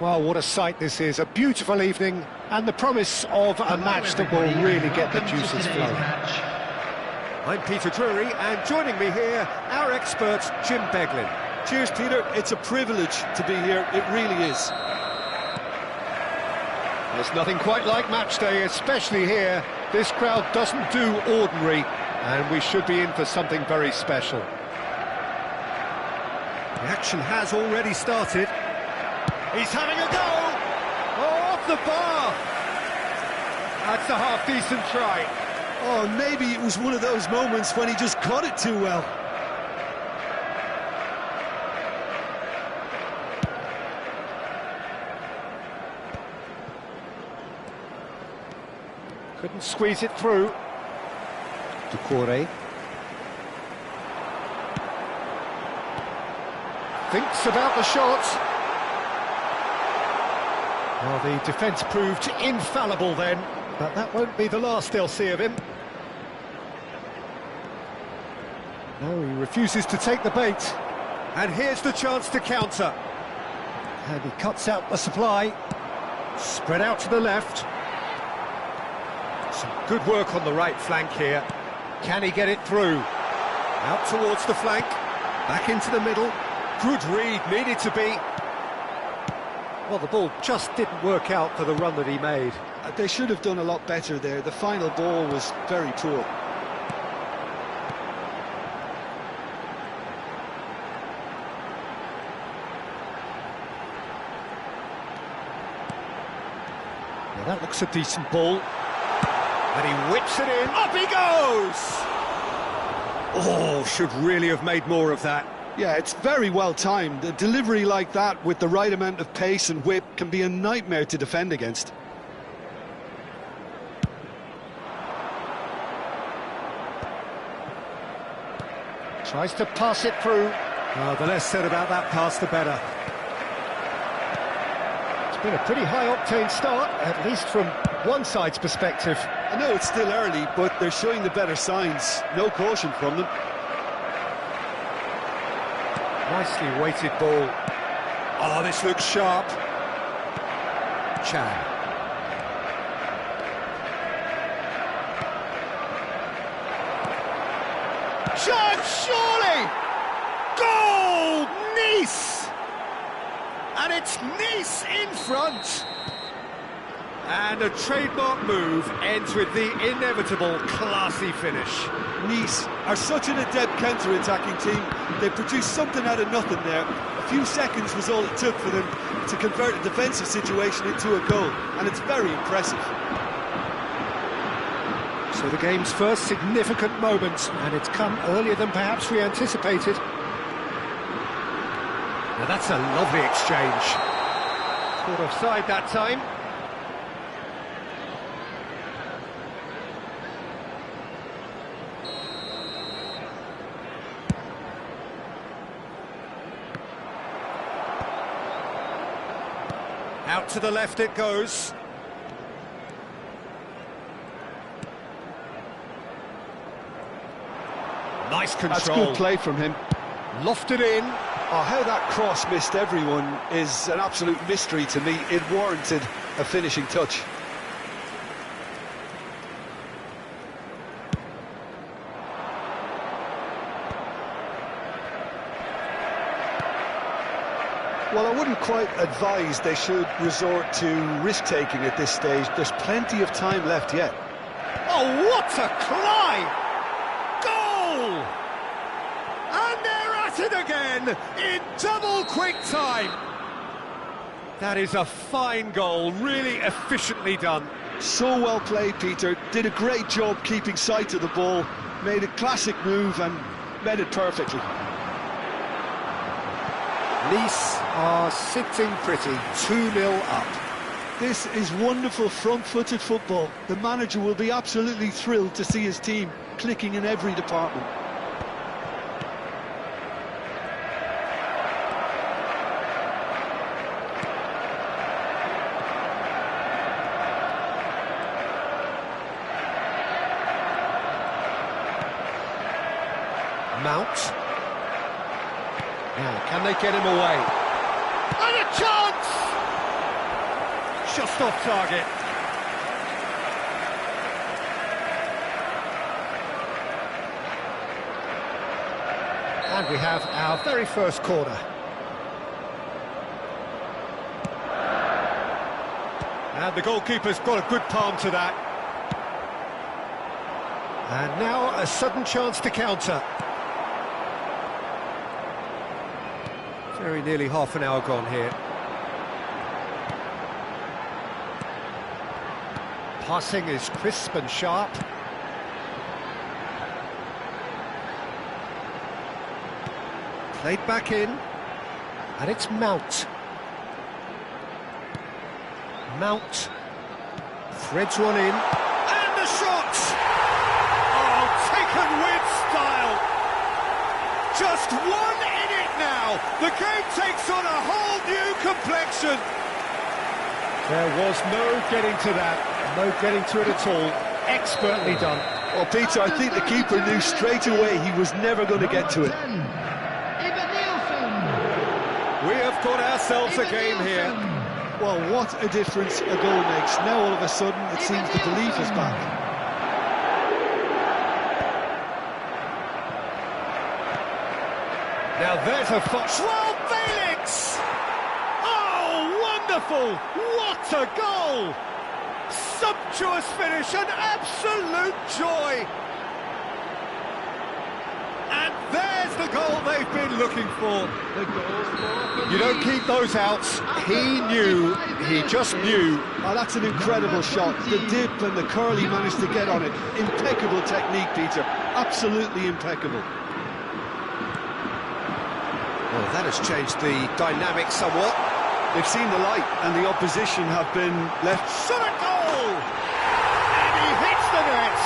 Well, what a sight this is. A beautiful evening and the promise of a match that will really get the juices flowing. I'm Peter Drury, and joining me here, our expert, Jim Beglin. Cheers, Peter. It's a privilege to be here. It really is. There's nothing quite like match day, especially here. This crowd doesn't do ordinary, and we should be in for something very special. The action has already started. He's having a go! Oh, off the bar! That's a half-decent try. Oh, maybe it was one of those moments when he just caught it too well. Couldn't squeeze it through. Ducouré. Thinks about the shot. Well, the defence proved infallible then, but that won't be the last they'll see of him. No, he refuses to take the bait. And here's the chance to counter. And he cuts out the supply. Spread out to the left. Some good work on the right flank here. Can he get it through? Out towards the flank. Back into the middle. Good read, needed to be. Well, the ball just didn't work out for the run that he made. They should have done a lot better there. The final ball was very poor. Yeah, that looks a decent ball. And he whips it in. Up he goes! Oh, should really have made more of that. Yeah, it's very well timed. A delivery like that with the right amount of pace and whip can be a nightmare to defend against. Tries to pass it through. Oh, the less said about that pass, the better. It's been a pretty high-octane start, at least from one side's perspective. I know it's still early, but they're showing the better signs. No caution from them. Nicely weighted ball. Oh, this looks sharp. Chan. Shot, surely! Goal! Nice! And it's Nice in front. And a trademark move ends with the inevitable classy finish. Nice are such an adept counter-attacking team. They produced something out of nothing there. A few seconds was all it took for them to convert a defensive situation into a goal, and it's very impressive. So the game's first significant moment, and it's come earlier than perhaps we anticipated. Now that's a lovely exchange. Caught offside that time. Out to the left it goes. Nice control. That's good play from him. Lofted in. Oh, how that cross missed everyone is an absolute mystery to me. It warranted a finishing touch. Well, I wouldn't quite advise they should resort to risk-taking at this stage. There's plenty of time left yet. Oh, what a climb! Goal! And they're at it again in double quick time. That is a fine goal, really efficiently done. So well played, Peter. Did a great job keeping sight of the ball. Made a classic move and met it perfectly. Nice are sitting pretty, 2-0 up. This is wonderful front-footed football. The manager will be absolutely thrilled to see his team clicking in every department. Mount. Now, can they get him away? And a chance! just off target. And we have our very first corner. And the goalkeeper's got a good palm to that. And now a sudden chance to counter. Very nearly half an hour gone here. Passing is crisp and sharp. Played back in, and it's Mount. Mount threads one in, And the shot! Oh, taken with style. Just one in it now. The game takes on a whole new complexion. There was no getting to that, no getting to it at all. Expertly done. Well, Peter, I think the keeper knew straight away he was never going to get to it. We have got ourselves a game here. Well, what a difference a goal makes. Now, all of a sudden, it seems the belief is back. Now there's a Joao Felix! Oh, wonderful! What a goal! Sumptuous finish, an absolute joy! And there's the goal they've been looking for. You don't keep those outs. He knew, he just knew. Oh, that's an incredible shot. The dip and the curl he managed to get on it. Impeccable technique, Peter. Absolutely impeccable. Well, that has changed the dynamic somewhat. They've seen the light, and the opposition have been left. Shot a goal! And he hits the net!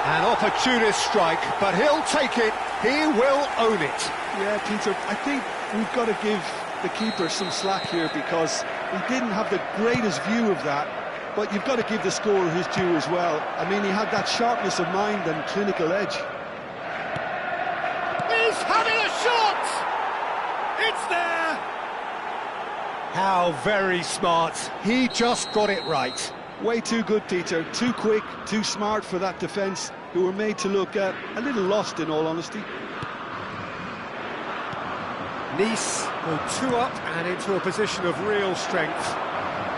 An opportunist strike, but he'll take it. He will own it. Yeah, Peter, I think we've got to give the keeper some slack here because he didn't have the greatest view of that, but you've got to give the scorer his due as well. I mean, he had that sharpness of mind and clinical edge. He's having a shot! It's there! How very smart. He just got it right. Way too good, Peter. Too quick, too smart for that defence, who were made to look a little lost, in all honesty. Nice go 2 up and into a position of real strength.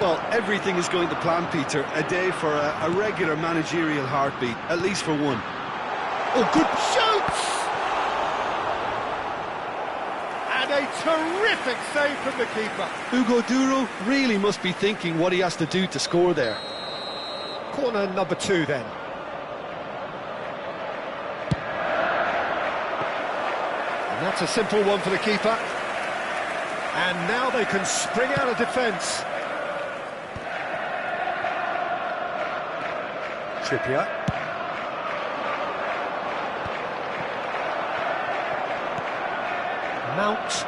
Well, everything is going to plan, Peter. A day for a regular managerial heartbeat, at least for one. Oh, good shoots! And a terrific save from the keeper. Hugo Duro really must be thinking what he has to do to score there. Corner number 2 then. And that's a simple one for the keeper. And now they can spring out of defence. Trippier. Mount.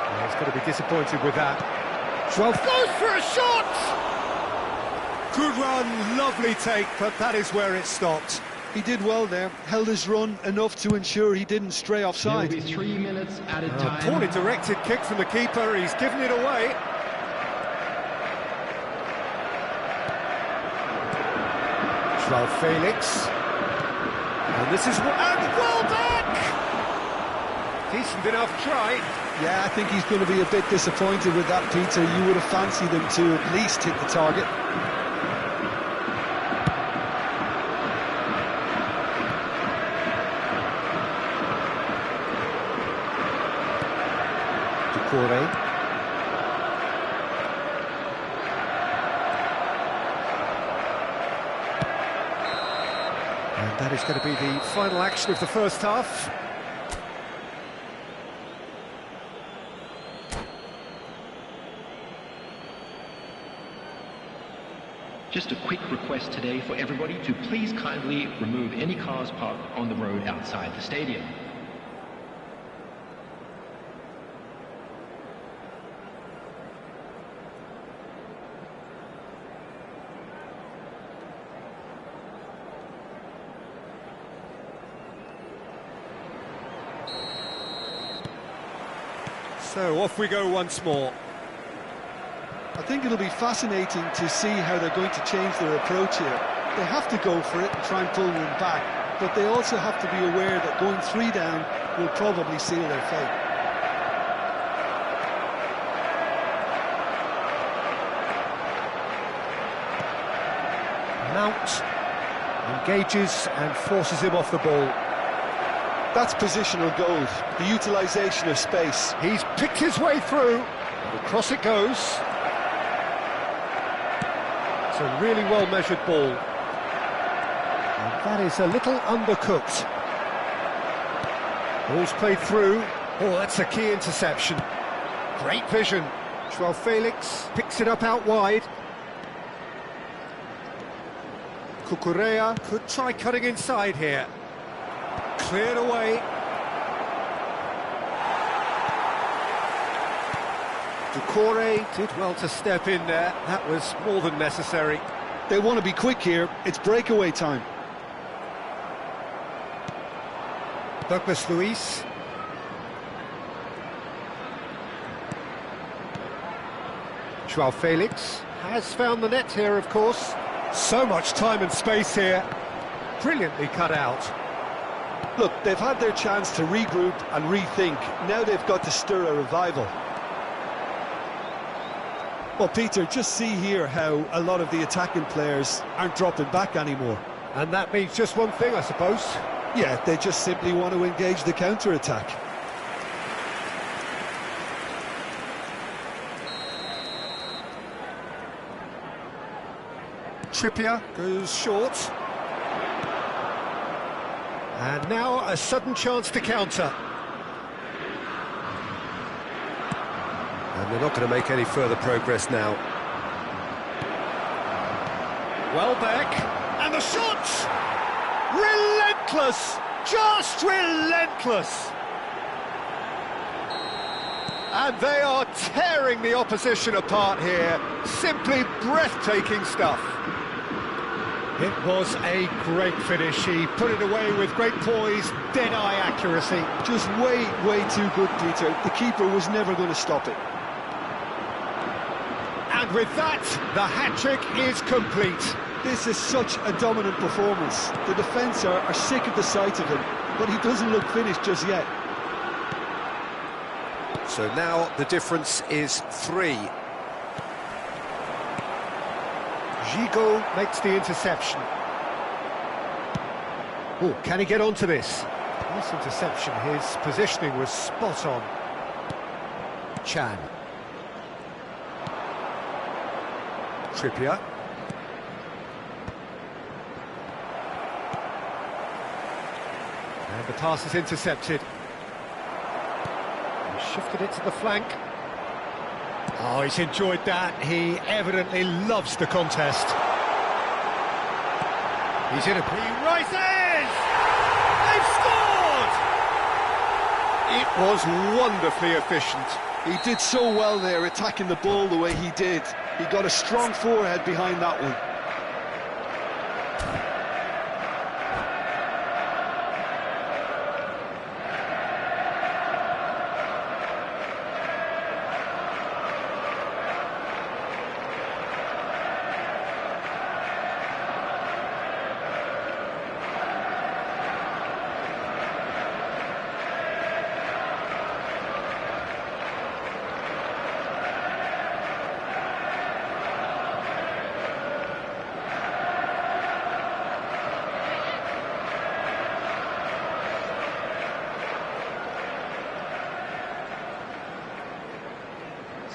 Well, he's got to be disappointed with that. 12 Goes for a shot! Good run, lovely take, but that is where it stopped. He did well there, held his run enough to ensure he didn't stray offside. It'll be 3 minutes at a time. Poorly directed kick from the keeper, he's given it away. Joao Felix. And this is what... And well back! Decent enough try. Yeah, I think he's going to be a bit disappointed with that, Peter. You would have fancied him to at least hit the target. Decore. And that is going to be the final action of the first half. Just a quick request today for everybody to please kindly remove any cars parked on the road outside the stadium. So off we go once more. I think it'll be fascinating to see how they're going to change their approach here. They have to go for it and try and pull one back, but they also have to be aware that going 3 down will probably seal their fate. Mount engages and forces him off the ball. That's positional gold, the utilisation of space. He's picked his way through, and across it goes. It's a really well-measured ball. And that is a little undercooked. Ball's played through. Oh, that's a key interception. Great vision. Joao Felix picks it up out wide. Cucurella could try cutting inside here. Cleared away. Doucouré did well to step in there. That was more than necessary. They want to be quick here. It's breakaway time. Douglas Luiz. Joao Felix has found the net here, of course. So much time and space here. Brilliantly cut out. Look, they've had their chance to regroup and rethink. Now they've got to stir a revival. Well, Peter, just see here how a lot of the attacking players aren't dropping back anymore. And that means just one thing, I suppose. Yeah, they just simply want to engage the counter-attack. Trippier goes short. And now a sudden chance to counter. And they're not going to make any further progress now. Welbeck, and the shot! Relentless! Just relentless! And they are tearing the opposition apart here. Simply breathtaking stuff. It was a great finish. He put it away with great poise, dead-eye accuracy. Just way too good, Peter. The keeper was never going to stop it. And with that, the hat-trick is complete. This is such a dominant performance. The defence are sick of the sight of him, but he doesn't look finished just yet. So now the difference is 3. Gigot makes the interception. Oh, can he get onto this? Nice interception. His positioning was spot on. Chan. Trippier. And the pass is intercepted. He shifted it to the flank. Oh, he's enjoyed that. He evidently loves the contest. He's in a... He rises! They've scored! It was wonderfully efficient. He did so well there, attacking the ball the way he did. He got a strong forehead behind that one.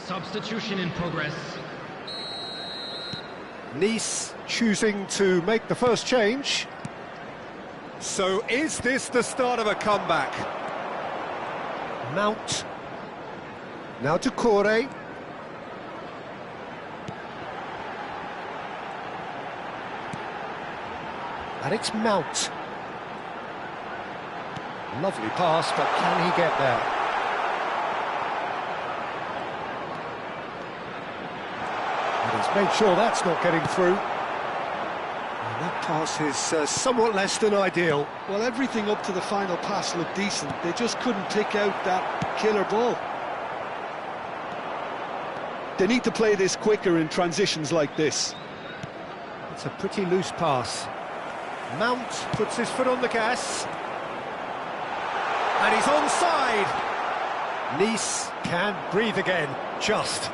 Substitution in progress. Nice choosing to make the first change. So is this the start of a comeback? Mount. Now to Doucouré. And it's Mount. Lovely pass, but can he get there? And he's made sure that's not getting through. And that pass is somewhat less than ideal. Well, everything up to the final pass looked decent. They just couldn't pick out that killer ball. They need to play this quicker in transitions like this. It's a pretty loose pass. Mount puts his foot on the gas. And he's onside. Nice can breathe again, just.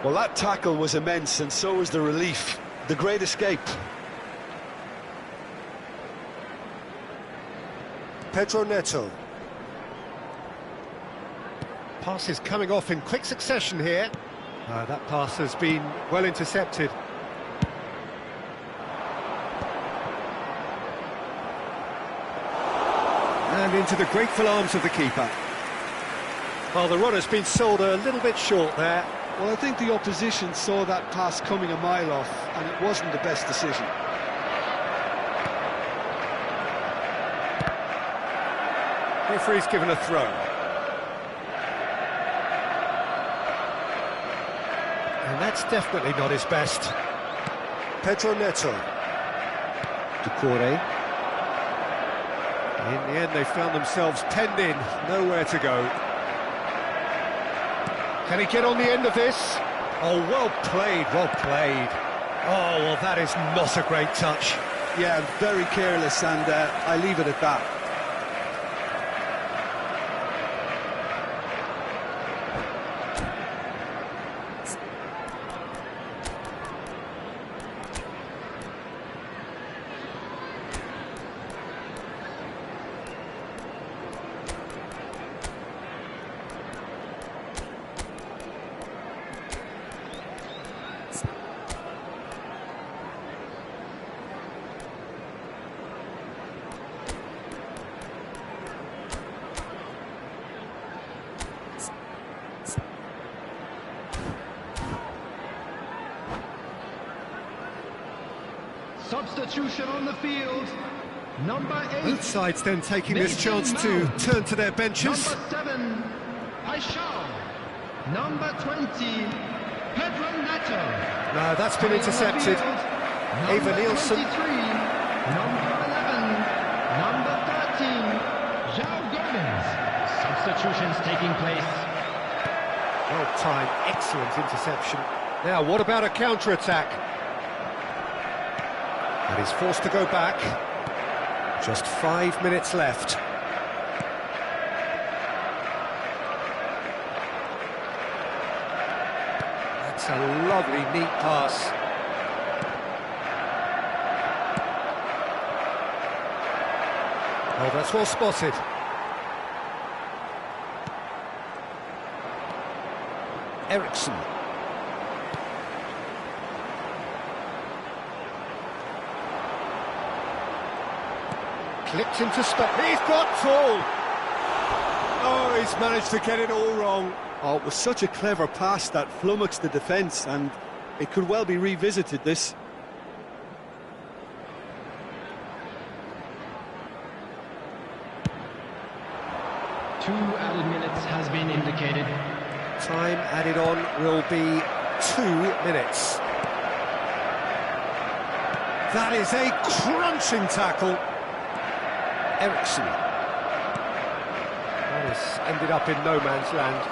Well, that tackle was immense, and so was the relief. The great escape. Pedro Neto. Pass is coming off in quick succession here. That pass has been well intercepted. And into the grateful arms of the keeper. Well, the runner's been sold a little bit short there. Well, I think the opposition saw that pass coming a mile off, and it wasn't the best decision. Referee's given a throw. And that's definitely not his best. Pedro Neto. Decore. In the end, they found themselves penned in, nowhere to go. Can he get on the end of this? Oh, well played, well played. Oh, well, that is not a great touch. Yeah, very careless, and I leave it at that. Substitution on the field. Number 8. Both sides then taking this chance to turn to their benches. Number 7, Paixão. Number 20, Pedro Neto. No, that's been intercepted. Ava Nielsen. Number 11, number 13, João Gomes. Substitutions taking place. Well-timed, excellent interception. Now, what about a counter-attack? And he's forced to go back. Just 5 minutes left. That's a lovely, neat pass. Oh, that's well spotted. Eriksson. Clipped into space. He's got tall. Oh, he's managed to get it all wrong. Oh, it was such a clever pass that flummoxed the defence, and it could well be revisited, this. Two added minutes has been indicated. Time added on will be 2 minutes. That is a crunching tackle. Eriksson. That has ended up in no man's land.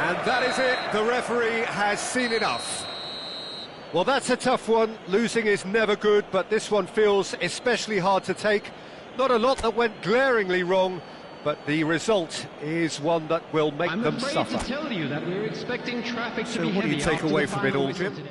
And that is it. The referee has seen enough. Well, that's a tough one. Losing is never good, but this one feels especially hard to take. Not a lot that went glaringly wrong, but the result is one that will make them suffer. I'm afraid to tell you that we're expecting traffic to be heavy. So what do you take away from it all, Jim?